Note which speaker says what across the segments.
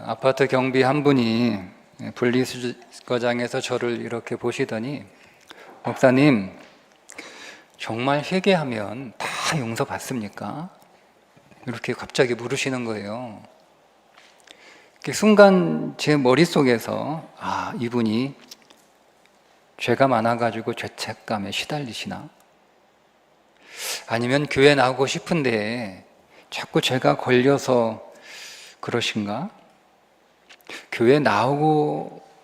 Speaker 1: 아파트 경비 한 분이 분리수거장에서 저를 이렇게 보시더니, 목사님, 정말 회개하면 다 용서받습니까? 이렇게 갑자기 물으시는 거예요. 순간 제 머릿속에서 이분이 죄가 많아가지고 죄책감에 시달리시나? 아니면 교회 나오고 싶은데 자꾸 죄가 걸려서 그러신가? 교회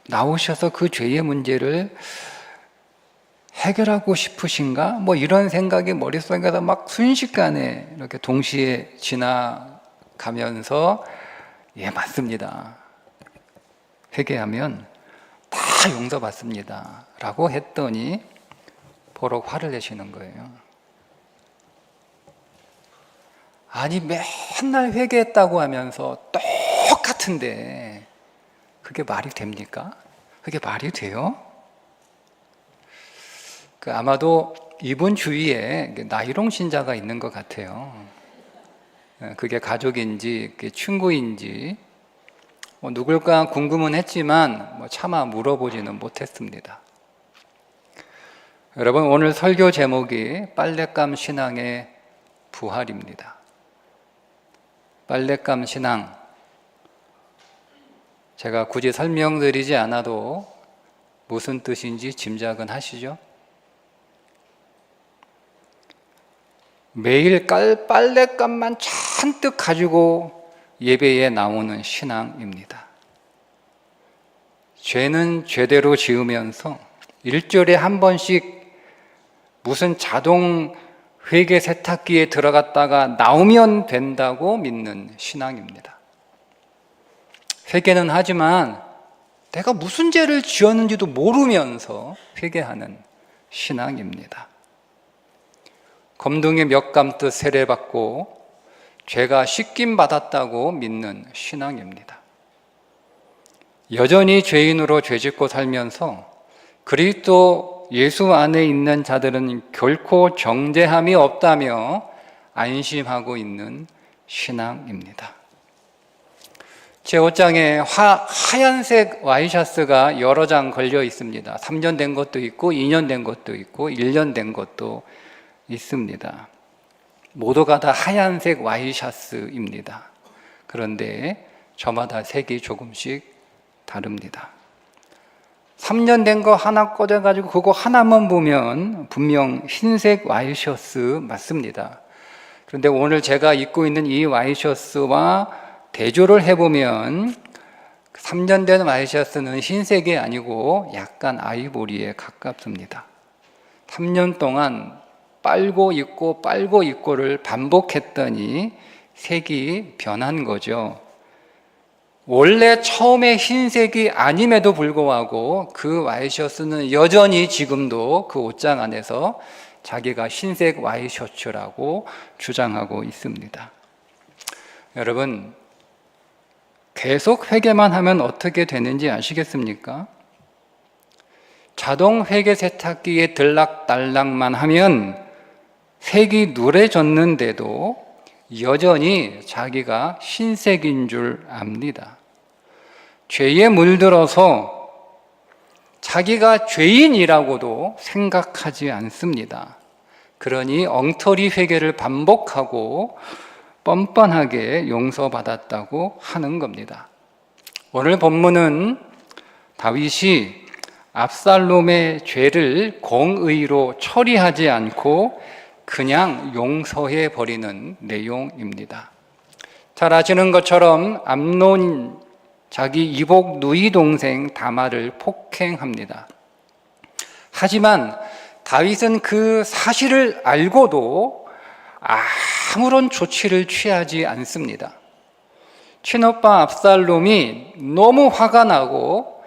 Speaker 1: 나오셔서 그 죄의 문제를 해결하고 싶으신가? 이런 생각이 머릿속에서 막 순식간에 이렇게 동시에 지나가면서 맞습니다. 회개하면 다 용서받습니다. 라고 했더니 버럭 화를 내시는 거예요. 아니, 맨날 회개했다고 하면서 똑같은데 그게 말이 됩니까? 그게 말이 돼요? 아마도 이분 주위에 나이롱 신자가 있는 것 같아요. 그게 가족인지 그게 친구인지 누굴까 궁금은 했지만 차마 물어보지는 못했습니다. 여러분, 오늘 설교 제목이 빨랫감 신앙의 부활입니다. 빨랫감 신앙, 제가 굳이 설명드리지 않아도 무슨 뜻인지 짐작은 하시죠? 매일 빨랫감만 잔뜩 가지고 예배에 나오는 신앙입니다. 죄는 죄대로 지으면서 일주일에 한 번씩 무슨 자동 회개 세탁기에 들어갔다가 나오면 된다고 믿는 신앙입니다. 회개는 하지만 내가 무슨 죄를 지었는지도 모르면서 회개하는 신앙입니다. 검둥이 몇 감듯 세례받고 죄가 씻김 받았다고 믿는 신앙입니다. 여전히 죄인으로 죄짓고 살면서 그리스도 예수 안에 있는 자들은 결코 정죄함이 없다며 안심하고 있는 신앙입니다. 제 옷장에 하얀색 와이셔츠가 여러 장 걸려 있습니다. 3년 된 것도 있고 2년 된 것도 있고 1년 된 것도 있습니다. 모두가 다 하얀색 와이셔츠입니다. 그런데 저마다 색이 조금씩 다릅니다. 3년 된 거 하나 꺼내가지고 그거 하나만 보면 분명 흰색 와이셔츠 맞습니다. 그런데 오늘 제가 입고 있는 이 와이셔츠와 대조를 해보면 3년 된 와이셔츠는 흰색이 아니고 약간 아이보리에 가깝습니다. 3년 동안 빨고 입고를 반복했더니 색이 변한 거죠. 원래 처음에 흰색이 아님에도 불구하고 그 와이셔츠는 여전히 지금도 그 옷장 안에서 자기가 흰색 와이셔츠라고 주장하고 있습니다. 여러분, 계속 회개만 하면 어떻게 되는지 아시겠습니까? 자동 회개 세탁기에 들락달락만 하면 색이 누래졌는데도 여전히 자기가 흰색인 줄 압니다. 죄에 물들어서 자기가 죄인이라고도 생각하지 않습니다. 그러니 엉터리 회개를 반복하고 뻔뻔하게 용서받았다고 하는 겁니다. 오늘 본문은 다윗이 압살롬의 죄를 공의로 처리하지 않고 그냥 용서해 버리는 내용입니다. 잘 아시는 것처럼 암논 자기 이복 누이 동생 다말을 폭행합니다. 하지만 다윗은 그 사실을 알고도 아무런 조치를 취하지 않습니다. 친오빠 압살롬이 너무 화가 나고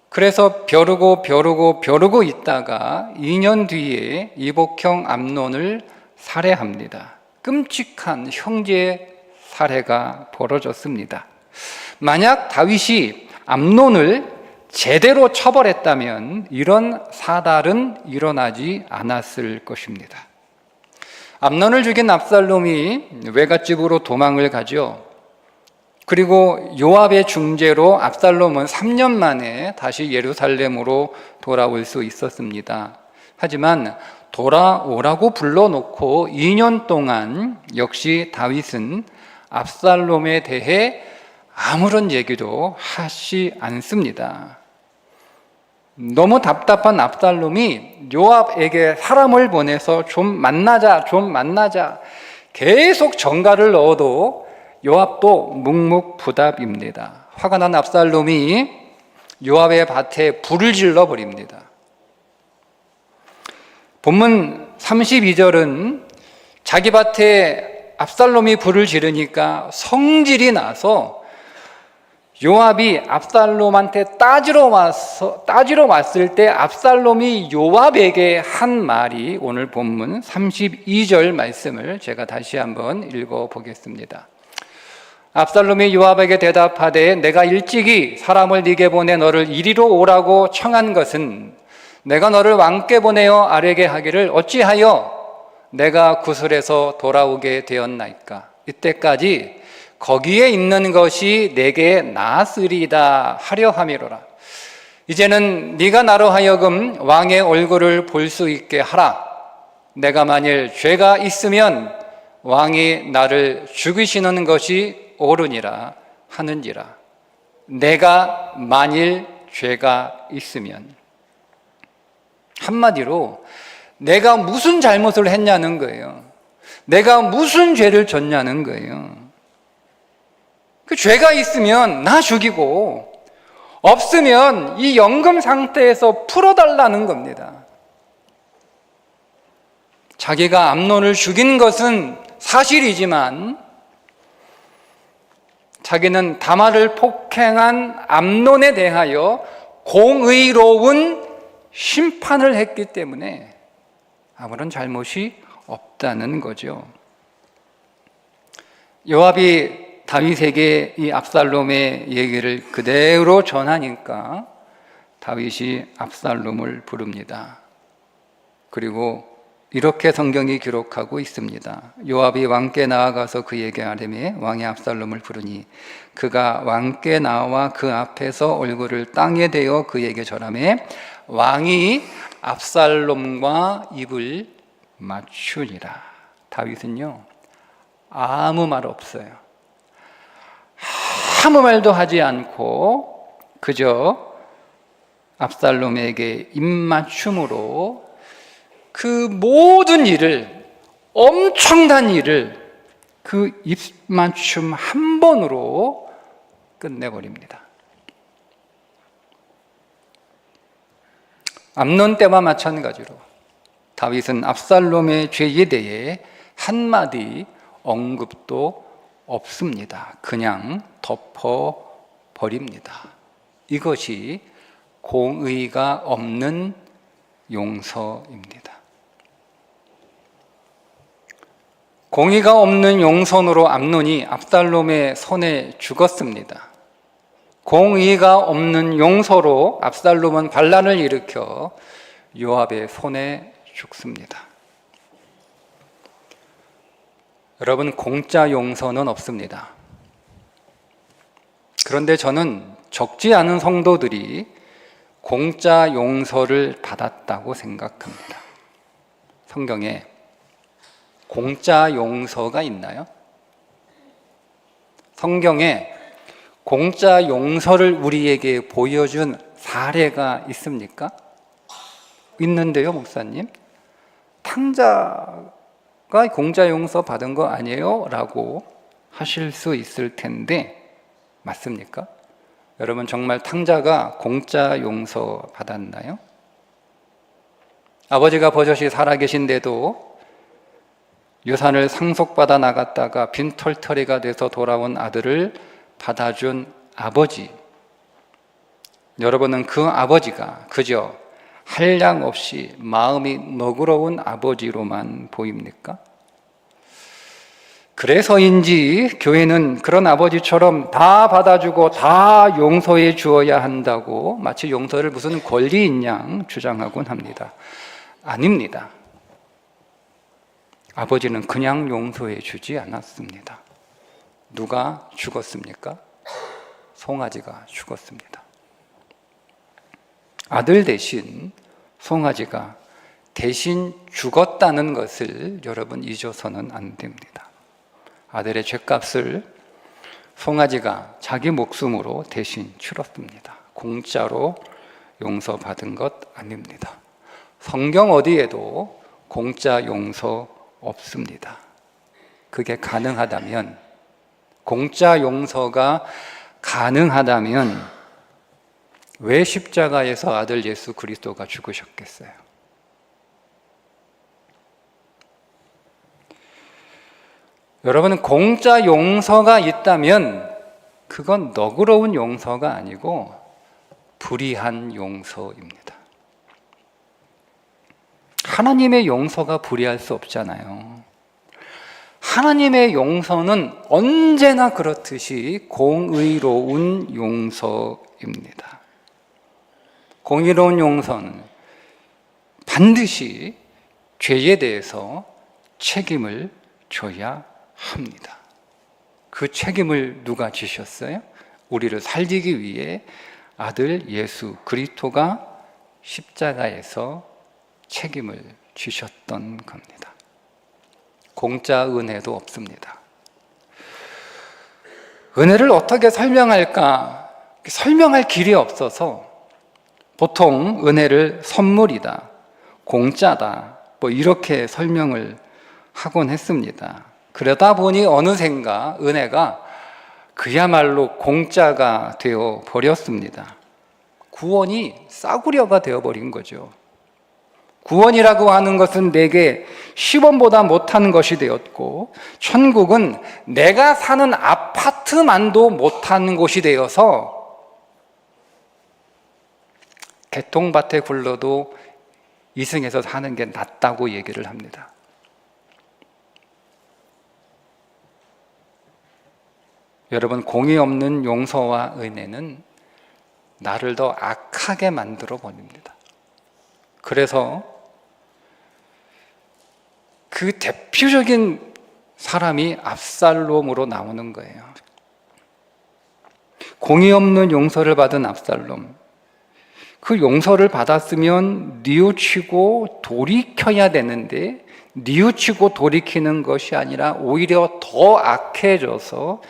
Speaker 1: 그래서 벼르고 있다가 2년 뒤에 이복형 암논을 살해합니다. 끔찍한 형제 살해가 벌어졌습니다. 만약 다윗이 암논을 제대로 처벌했다면 이런 사달은 일어나지 않았을 것입니다. 암논을 죽인 압살롬이 외갓집으로 도망을 가죠. 그리고 요압의 중재로 압살롬은 3년 만에 다시 예루살렘으로 돌아올 수 있었습니다. 하지만 돌아오라고 불러놓고 2년 동안 역시 다윗은 압살롬에 대해 아무런 얘기도 하지 않습니다. 너무 답답한 압살롬이 요압에게 사람을 보내서 좀 만나자 계속 전가를 넣어도 요압도 묵묵부답입니다. 화가 난 압살롬이 요압의 밭에 불을 질러 버립니다. 본문 32절은 자기 밭에 압살롬이 불을 지르니까 성질이 나서 요압이 압살롬한테 따지러 왔을 때 압살롬이 요압에게 한 말이 오늘 본문 32절 말씀을 제가 다시 한번 읽어보겠습니다. 압살롬이 요압에게 대답하되 내가 일찍이 사람을 네게 보내 너를 이리로 오라고 청한 것은 내가 너를 왕께 보내어 아뢰게 하기를 어찌하여 내가 구슬에서 돌아오게 되었나이까. 이때까지 거기에 있는 것이 내게 나았으리다 하려 함이로라. 이제는 네가 나로 하여금 왕의 얼굴을 볼 수 있게 하라. 내가 만일 죄가 있으면 왕이 나를 죽이시는 것이 옳으니라 하는지라. 내가 만일 죄가 있으면, 한마디로 내가 무슨 잘못을 했냐는 거예요. 내가 무슨 죄를 졌냐는 거예요. 그 죄가 있으면 나 죽이고 없으면 이 연금 상태에서 풀어달라는 겁니다. 자기가 암논을 죽인 것은 사실이지만 자기는 다말을 폭행한 암논에 대하여 공의로운 심판을 했기 때문에 아무런 잘못이 없다는 거죠. 요압이 다윗에게 이 압살롬의 얘기를 그대로 전하니까 다윗이 압살롬을 부릅니다. 그리고 이렇게 성경이 기록하고 있습니다. 요압이 왕께 나아가서 그에게 아뢰매 왕이 압살롬을 부르니 그가 왕께 나와 그 앞에서 얼굴을 땅에 대어 그에게 절하매 왕이 압살롬과 입을 맞추니라. 다윗은요 아무 말 없어요. 아무 말도 하지 않고 그저 압살롬에게 입맞춤으로 그 모든 일을, 엄청난 일을 그 입맞춤 한 번으로 끝내버립니다. 암논 때와 마찬가지로 다윗은 압살롬의 죄에 대해 한마디 언급도 없습니다. 그냥 덮어버립니다. 이것이 공의가 없는 용서입니다. 공의가 없는 용선으로 암논이 압살롬의 손에 죽었습니다. 공의가 없는 용서로 압살롬은 반란을 일으켜 요압의 손에 죽습니다. 여러분, 공짜 용서는 없습니다. 그런데 저는 적지 않은 성도들이 공짜 용서를 받았다고 생각합니다. 성경에 공짜 용서가 있나요? 성경에 공짜 용서를 우리에게 보여준 사례가 있습니까? 있는데요, 목사님. 탕자가 공짜 용서 받은 거 아니에요? 라고 하실 수 있을 텐데 맞습니까? 여러분, 정말 탕자가 공짜 용서 받았나요? 아버지가 버젓이 살아계신데도 유산을 상속받아 나갔다가 빈털터리가 돼서 돌아온 아들을 받아준 아버지, 여러분은 그 아버지가 그저 한량 없이 마음이 너그러운 아버지로만 보입니까? 그래서인지 교회는 그런 아버지처럼 다 받아주고 다 용서해 주어야 한다고 마치 용서를 무슨 권리인 양 주장하곤 합니다. 아닙니다. 아버지는 그냥 용서해 주지 않았습니다. 누가 죽었습니까? 송아지가 죽었습니다. 아들 대신 송아지가 대신 죽었다는 것을 여러분 잊어서는 안 됩니다. 아들의 죗값을 송아지가 자기 목숨으로 대신 치렀습니다. 공짜로 용서받은 것 아닙니다. 성경 어디에도 공짜 용서 없습니다. 그게 가능하다면, 공짜 용서가 가능하다면 왜 십자가에서 아들 예수 그리스도가 죽으셨겠어요? 여러분, 공짜 용서가 있다면 그건 너그러운 용서가 아니고 불의한 용서입니다. 하나님의 용서가 불의할 수 없잖아요. 하나님의 용서는 언제나 그렇듯이 공의로운 용서입니다. 공의로운 용서는 반드시 죄에 대해서 책임을 져야 합니다. 그 책임을 누가 지셨어요? 우리를 살리기 위해 아들 예수 그리스도가 십자가에서 책임을 지셨던 겁니다. 공짜 은혜도 없습니다. 은혜를 어떻게 설명할까? 설명할 길이 없어서 보통 은혜를 선물이다, 공짜다, 뭐 이렇게 설명을 하곤 했습니다. 그러다 보니 어느샌가 은혜가 그야말로 공짜가 되어 버렸습니다. 구원이 싸구려가 되어 버린 거죠. 구원이라고 하는 것은 내게 10원보다 못한 것이 되었고, 천국은 내가 사는 아파트만도 못한 곳이 되어서 개통밭에 굴러도 이승에서 사는 게 낫다고 얘기를 합니다. 여러분, 공의 없는 용서와 은혜는 나를 더 악하게 만들어 버립니다. 그래서 그 대표적인 사람이 압살롬으로 나오는 거예요. 공의 없는 용서를 받은 압살롬. 그 용서를 받았으면 뉘우치고 돌이켜야 되는데 뉘우치고 돌이키는 것이 아니라 오히려 더 악해져서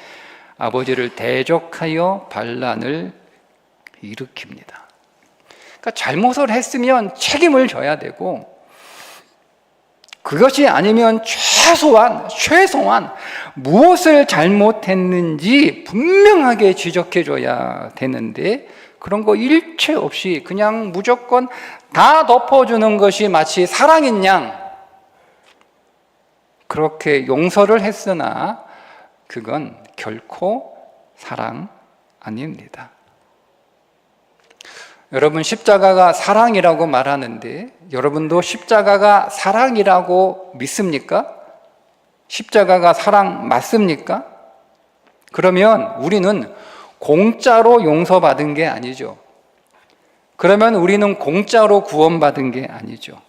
Speaker 1: 아버지를 대적하여 반란을 일으킵니다. 그러니까 잘못을 했으면 책임을 져야 되고, 그것이 아니면 최소한 무엇을 잘못했는지 분명하게 지적해줘야 되는데, 그런 거 일체 없이 그냥 무조건 다 덮어주는 것이 마치 사랑인 양 그렇게 용서를 했으나 그건 결코 사랑 아닙니다. 여러분, 십자가가 사랑이라고 말하는데 여러분도 십자가가 사랑이라고 믿습니까? 십자가가 사랑 맞습니까? 그러면 우리는 공짜로 용서받은 게 아니죠. 그러면 우리는 공짜로 구원받은 게 아니죠.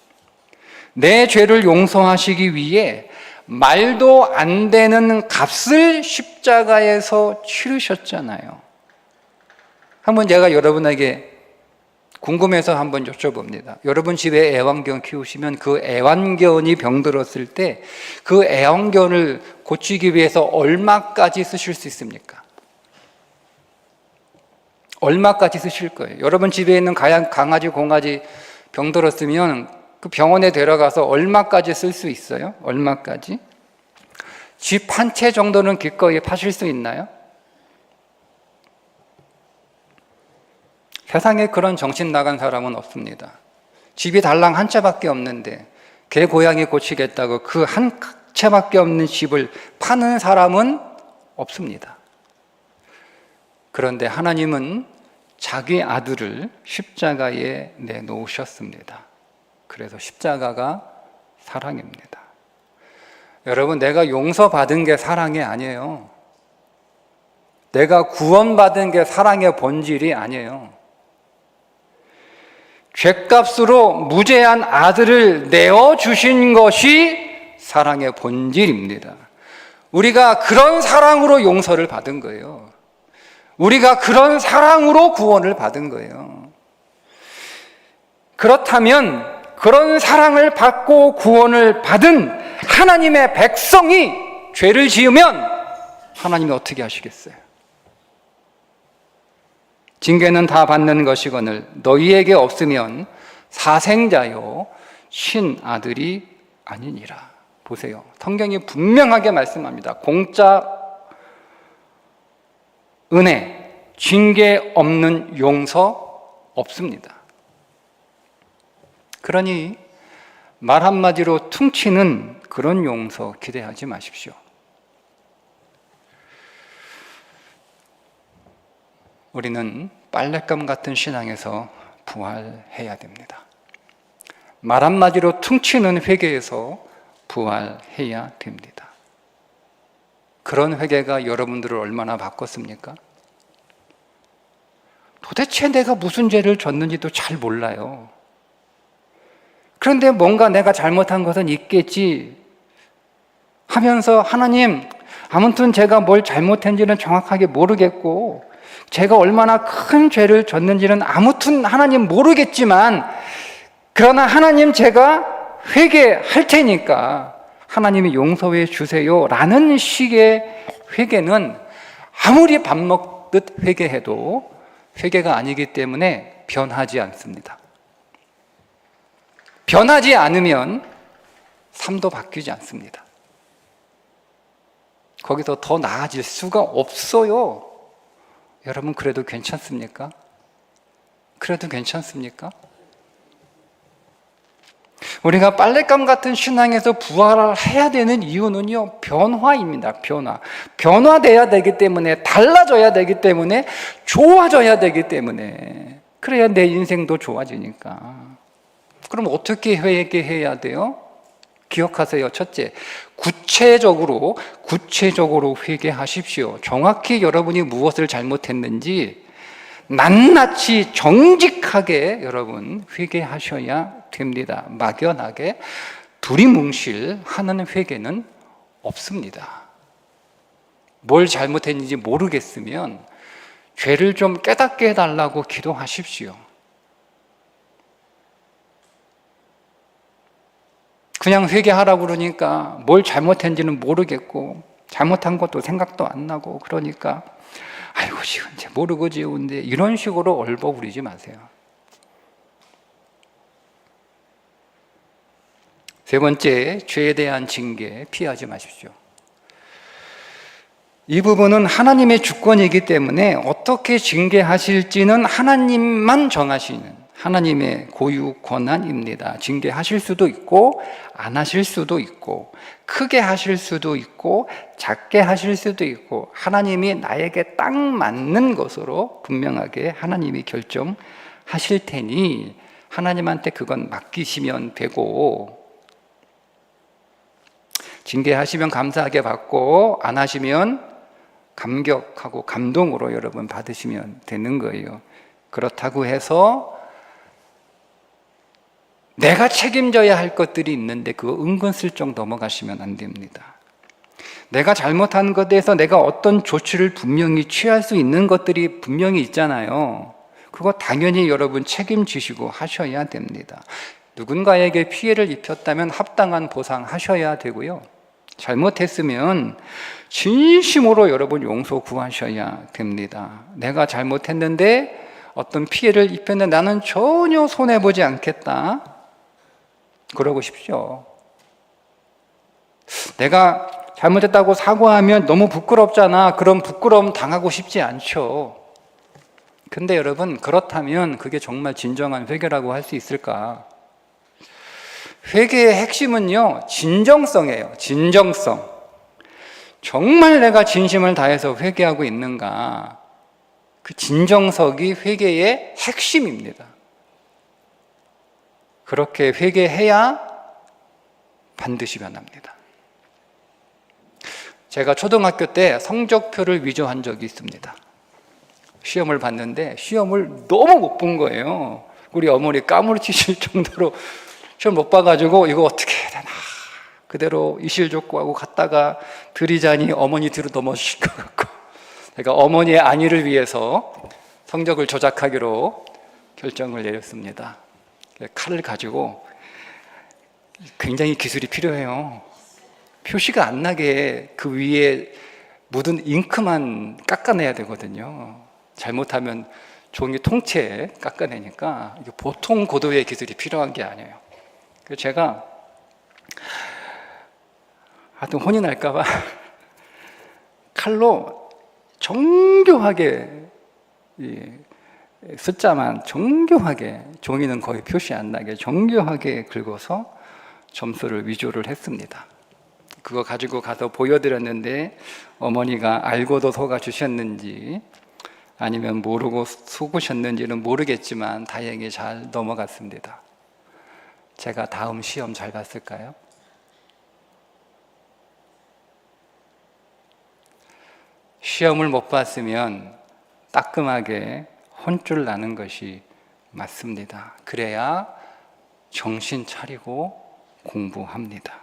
Speaker 1: 내 죄를 용서하시기 위해 말도 안 되는 값을 십자가에서 치르셨잖아요. 한번 제가 여러분에게 궁금해서 한번 여쭤봅니다. 여러분 집에 애완견 키우시면 그 애완견이 병들었을 때 그 애완견을 고치기 위해서 얼마까지 쓰실 수 있습니까? 얼마까지 쓰실 거예요? 여러분 집에 있는 강아지, 공아지 병들었으면 그 병원에 데려가서 얼마까지 쓸 수 있어요? 얼마까지? 집 한 채 정도는 기꺼이 파실 수 있나요? 세상에 그런 정신 나간 사람은 없습니다. 집이 달랑 한 채밖에 없는데 개 고양이 고치겠다고 그 한 채밖에 없는 집을 파는 사람은 없습니다. 그런데 하나님은 자기 아들을 십자가에 내놓으셨습니다. 그래서 십자가가 사랑입니다. 여러분, 내가 용서받은 게 사랑이 아니에요. 내가 구원받은 게 사랑의 본질이 아니에요. 죗값으로 무죄한 아들을 내어주신 것이 사랑의 본질입니다. 우리가 그런 사랑으로 용서를 받은 거예요. 우리가 그런 사랑으로 구원을 받은 거예요. 그렇다면 그런 사랑을 받고 구원을 받은 하나님의 백성이 죄를 지으면 하나님이 어떻게 하시겠어요? 징계는 다 받는 것이거늘 너희에게 없으면 사생자요 신아들이 아니니라. 보세요. 성경이 분명하게 말씀합니다. 공짜 은혜, 징계 없는 용서 없습니다. 그러니 말 한마디로 퉁치는 그런 용서 기대하지 마십시오. 우리는 빨랫감 같은 신앙에서 부활해야 됩니다. 말 한마디로 퉁치는 회개에서 부활해야 됩니다. 그런 회개가 여러분들을 얼마나 바꿨습니까? 도대체 내가 무슨 죄를 졌는지도 잘 몰라요. 그런데 뭔가 내가 잘못한 것은 있겠지 하면서 하나님, 아무튼 제가 뭘 잘못했는지는 정확하게 모르겠고 제가 얼마나 큰 죄를 졌는지는 아무튼 하나님 모르겠지만 그러나 하나님 제가 회개할 테니까 하나님이 용서해 주세요 라는 식의 회개는 아무리 밥 먹듯 회개해도 회개가 아니기 때문에 변하지 않습니다. 변하지 않으면 삶도 바뀌지 않습니다. 거기서 더 나아질 수가 없어요. 여러분 그래도 괜찮습니까? 그래도 괜찮습니까? 우리가 빨랫감 같은 신앙에서 부활을 해야 되는 이유는요, 변화입니다. 변화돼야 되기 때문에, 달라져야 되기 때문에, 좋아져야 되기 때문에, 그래야 내 인생도 좋아지니까. 그럼 어떻게 회개해야 돼요? 기억하세요. 첫째, 구체적으로 회개하십시오. 정확히 여러분이 무엇을 잘못했는지 낱낱이 정직하게 여러분 회개하셔야 됩니다. 막연하게 두리뭉실 하는 회개는 없습니다. 뭘 잘못했는지 모르겠으면 죄를 좀 깨닫게 해달라고 기도하십시오. 그냥 회개하라고 그러니까 뭘 잘못했는지는 모르겠고 잘못한 것도 생각도 안 나고 그러니까 아이고 지은데 모르고 지은데 이런 식으로 얼버무리지 마세요. 세 번째, 죄에 대한 징계 피하지 마십시오. 이 부분은 하나님의 주권이기 때문에 어떻게 징계하실지는 하나님만 정하시는 하나님의 고유 권한입니다. 징계하실 수도 있고 안 하실 수도 있고 크게 하실 수도 있고 작게 하실 수도 있고 하나님이 나에게 딱 맞는 것으로 분명하게 하나님이 결정하실 테니 하나님한테 그건 맡기시면 되고 징계하시면 감사하게 받고 안 하시면 감격하고 감동으로 여러분 받으시면 되는 거예요. 그렇다고 해서 내가 책임져야 할 것들이 있는데 그거 은근슬쩍 넘어가시면 안 됩니다. 내가 잘못한 것에 대해서 내가 어떤 조치를 분명히 취할 수 있는 것들이 분명히 있잖아요. 그거 당연히 여러분 책임지시고 하셔야 됩니다. 누군가에게 피해를 입혔다면 합당한 보상하셔야 되고요. 잘못했으면 진심으로 여러분 용서 구하셔야 됩니다. 내가 잘못했는데 어떤 피해를 입혔는데 나는 전혀 손해보지 않겠다. 그러고 싶죠. 내가 잘못했다고 사과하면 너무 부끄럽잖아. 그럼 부끄러움 당하고 싶지 않죠. 근데 여러분 그렇다면 그게 정말 진정한 회개라고 할 수 있을까? 회개의 핵심은요, 진정성이에요. 진정성. 정말 내가 진심을 다해서 회개하고 있는가? 그 진정성이 회개의 핵심입니다. 그렇게 회개해야 반드시 변합니다. 제가 초등학교 때 성적표를 위조한 적이 있습니다. 시험을 봤는데 시험을 너무 못 본 거예요. 우리 어머니 까무러치실 정도로 시험 못 봐가지고 이거 어떻게 해야 되나. 그대로 이실족구하고 갔다가 들이자니 어머니 뒤로 넘어지실 것 같고, 제가 어머니의 안위를 위해서 성적을 조작하기로 결정을 내렸습니다. 칼을 가지고, 굉장히 기술이 필요해요. 표시가 안 나게 그 위에 묻은 잉크만 깎아내야 되거든요. 잘못하면 종이 통째 깎아내니까 이게 보통 고도의 기술이 필요한 게 아니에요. 그래서 제가 하여튼 혼이 날까봐 칼로 정교하게, 숫자만 정교하게, 종이는 거의 표시 안 나게 정교하게 긁어서 점수를 위조를 했습니다. 그거 가지고 가서 보여드렸는데 어머니가 알고도 속아주셨는지 아니면 모르고 속으셨는지는 모르겠지만 다행히 잘 넘어갔습니다. 제가 다음 시험 잘 봤을까요? 시험을 못 봤으면 따끔하게 혼쭐 나는 것이 맞습니다. 그래야 정신 차리고 공부합니다.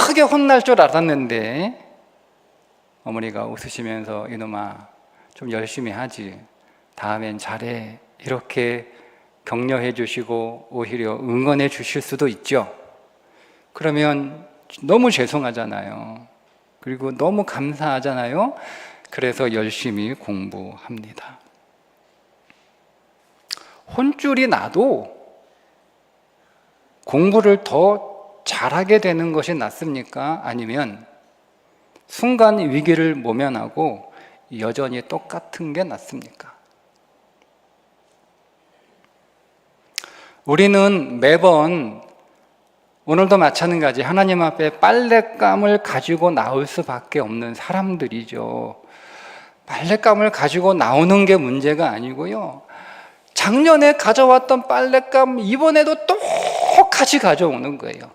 Speaker 1: 크게 혼날 줄 알았는데 어머니가 웃으시면서 이놈아 좀 열심히 하지, 다음엔 잘해, 이렇게 격려해 주시고 오히려 응원해 주실 수도 있죠. 그러면 너무 죄송하잖아요. 그리고 너무 감사하잖아요. 그래서 열심히 공부합니다. 혼쭐이 나도 공부를 더 잘하게 되는 것이 낫습니까? 아니면 순간 위기를 모면하고 여전히 똑같은 게 낫습니까? 우리는 매번, 오늘도 마찬가지, 하나님 앞에 빨랫감을 가지고 나올 수밖에 없는 사람들이죠. 빨랫감을 가지고 나오는 게 문제가 아니고요, 작년에 가져왔던 빨랫감 이번에도 똑같이 가져오는 거예요.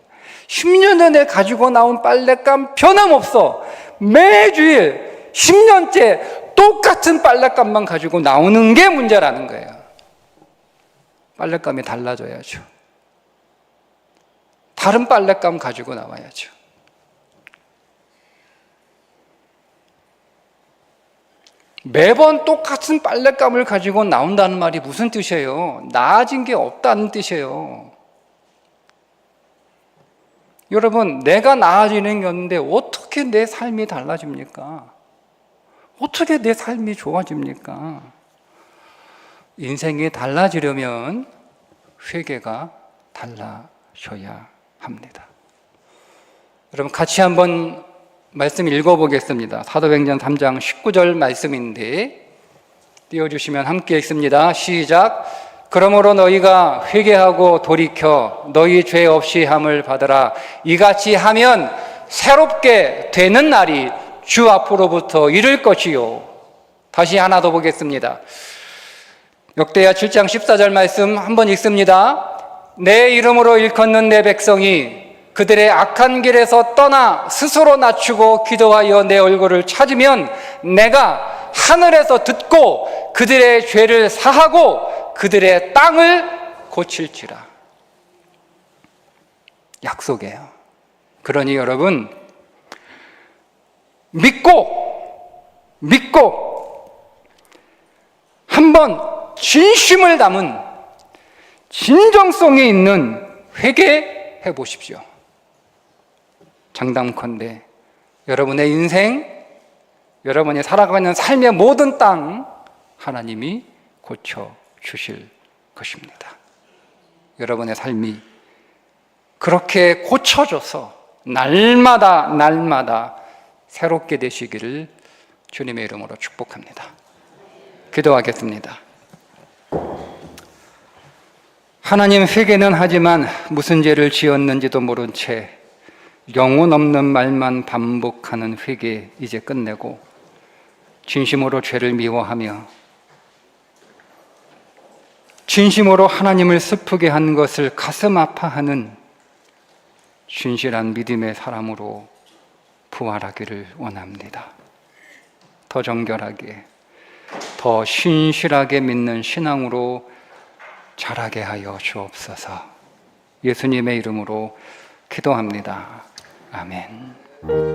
Speaker 1: 10년 전에 가지고 나온 빨랫감 변함없어. 매주일 10년째 똑같은 빨랫감만 가지고 나오는 게 문제라는 거예요. 빨랫감이 달라져야죠. 다른 빨랫감 가지고 나와야죠. 매번 똑같은 빨랫감을 가지고 나온다는 말이 무슨 뜻이에요? 나아진 게 없다는 뜻이에요. 여러분, 내가 나아지는 게 없는데 어떻게 내 삶이 달라집니까? 어떻게 내 삶이 좋아집니까? 인생이 달라지려면 회개가 달라져야 합니다. 여러분, 같이 한번 말씀 읽어보겠습니다. 사도행전 3장 19절 말씀인데 띄워주시면 함께 읽습니다. 시작. 그러므로 너희가 회개하고 돌이켜 너희 죄 없이 함을 받으라. 이같이 하면 새롭게 되는 날이 주 앞으로부터 이를 것이요. 다시 하나 더 보겠습니다. 역대하 7장 14절 말씀 한번 읽습니다. 내 이름으로 일컫는 내 백성이 그들의 악한 길에서 떠나 스스로 낮추고 기도하여 내 얼굴을 찾으면 내가 하늘에서 듣고 그들의 죄를 사하고 그들의 땅을 고칠지라. 약속이에요. 그러니 여러분, 믿고 한번 진심을 담은 진정성이 있는 회개해 보십시오. 장담컨대 여러분의 인생, 여러분이 살아가는 삶의 모든 땅 하나님이 고쳐주실 것입니다. 여러분의 삶이 그렇게 고쳐져서 날마다 새롭게 되시기를 주님의 이름으로 축복합니다. 기도하겠습니다. 하나님, 회개는 하지만 무슨 죄를 지었는지도 모른 채 영혼 없는 말만 반복하는 회개 이제 끝내고 진심으로 죄를 미워하며 진심으로 하나님을 슬프게 한 것을 가슴 아파하는 진실한 믿음의 사람으로 부활하기를 원합니다. 더 정결하게, 더 신실하게 믿는 신앙으로 자라게 하여 주옵소서. 예수님의 이름으로 기도합니다. 아멘.